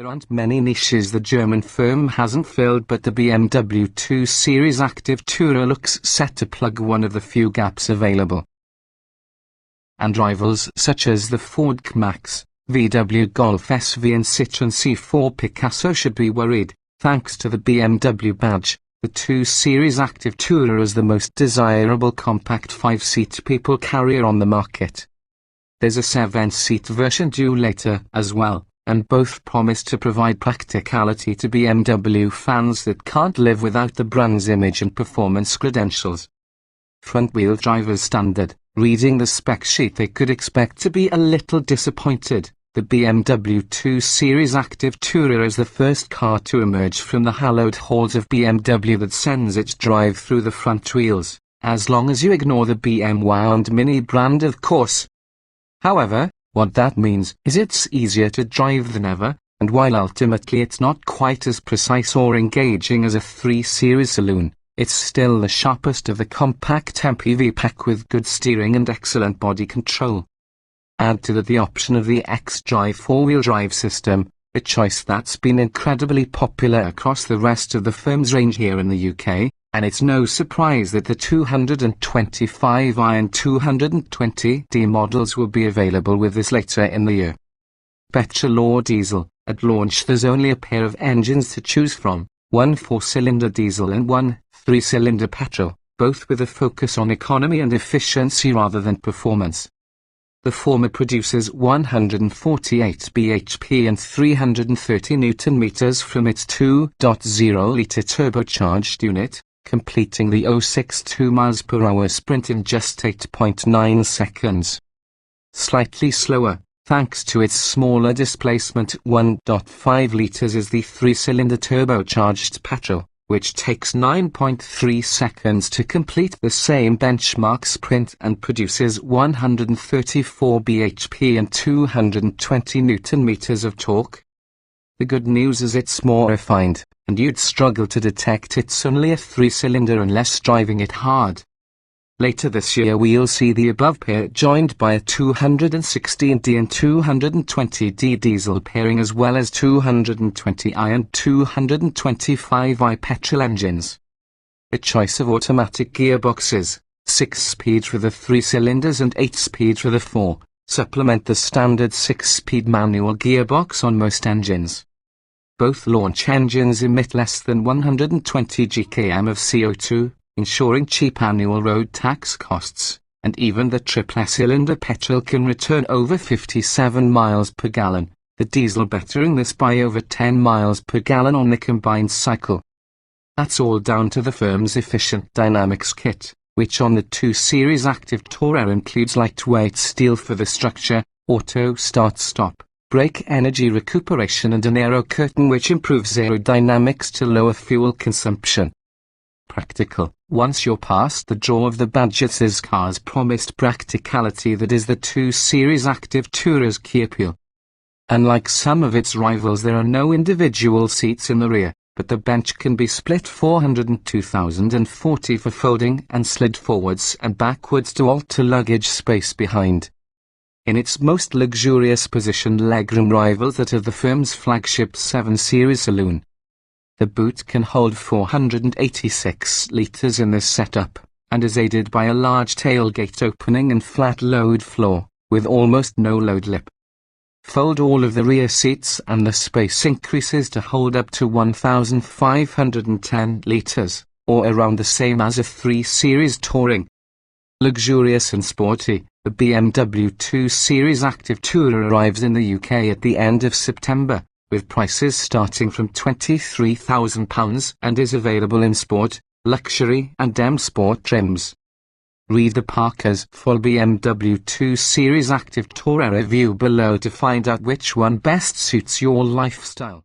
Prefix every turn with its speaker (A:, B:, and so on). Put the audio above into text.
A: There aren't many niches the German firm hasn't filled, but the BMW 2 Series Active Tourer looks set to plug one of the few gaps available. And rivals such as the Ford K-Max, VW Golf SV and Citroën C4 Picasso should be worried. Thanks to the BMW badge, the 2 Series Active Tourer is the most desirable compact 5-seat people carrier on the market. There's a 7-seat version due later as well, and both promise to provide practicality to BMW fans that can't live without the brand's image and performance credentials. Front-wheel drive is standard. Reading the spec sheet, they could expect to be a little disappointed. The BMW 2 Series Active Tourer is the first car to emerge from the hallowed halls of BMW that sends its drive through the front wheels, as long as you ignore the BMW and MINI brand, of course. However, what that means is it's easier to drive than ever, and while ultimately it's not quite as precise or engaging as a 3 Series saloon, it's still the sharpest of the compact MPV pack with good steering and excellent body control. Add to that the option of the xDrive 4-wheel drive system, a choice that's been incredibly popular across the rest of the firm's range here in the UK, and it's no surprise that the 225i and 220d models will be available with this later in the year. Petrol or diesel, at launch there's only a pair of engines to choose from, one 4-cylinder diesel and one 3-cylinder petrol, both with a focus on economy and efficiency rather than performance. The former produces 148 bhp and 330 Nm from its 2.0-litre turbocharged unit, completing the 0.62 mph sprint in just 8.9 seconds. Slightly slower, thanks to its smaller displacement 1.5 litres, is the 3-cylinder turbocharged petrol, which takes 9.3 seconds to complete the same benchmark sprint and produces 134 bhp and 220 Nm of torque. The good news is it's more refined, and you'd struggle to detect it's only a 3-cylinder unless driving it hard. Later this year we'll see the above pair joined by a 216D and 220D diesel pairing, as well as 220i and 225i petrol engines. A choice of automatic gearboxes, 6-speed for the 3 cylinders and 8-speed for the 4, supplement the standard 6-speed manual gearbox on most engines. Both launch engines emit less than 120 gkm of CO2, ensuring cheap annual road tax costs, and even the triple-cylinder petrol can return over 57 miles per gallon, the diesel bettering this by over 10 miles per gallon on the combined cycle. That's all down to the firm's Efficientdynamics Kit, which on the 2 Series Active Tourer includes lightweight steel for the structure, auto start-stop, brake energy recuperation and an aero curtain which improves aerodynamics to lower fuel consumption. Practical. Once you're past the draw of the badge, it's this car's promised practicality that is the 2 Series Active Tourer's key appeal. Unlike some of its rivals, there are no individual seats in the rear, but the bench can be split 402,040 for folding and slid forwards and backwards to alter luggage space behind. In its most luxurious position, Legroom rivals that of the firm's flagship 7 Series saloon. The boot can hold 486 litres in this setup, and is aided by a large tailgate opening and flat load floor, with almost no load lip. Fold all of the rear seats and the space increases to hold up to 1,510 litres, or around the same as a 3 Series Touring. Luxurious and sporty, the BMW 2 Series Active Tourer arrives in the UK at the end of September, with prices starting from £23,000 and is available in sport, luxury and M Sport trims. Read the Parker's full BMW 2 Series Active Tourer review below to find out which one best suits your lifestyle.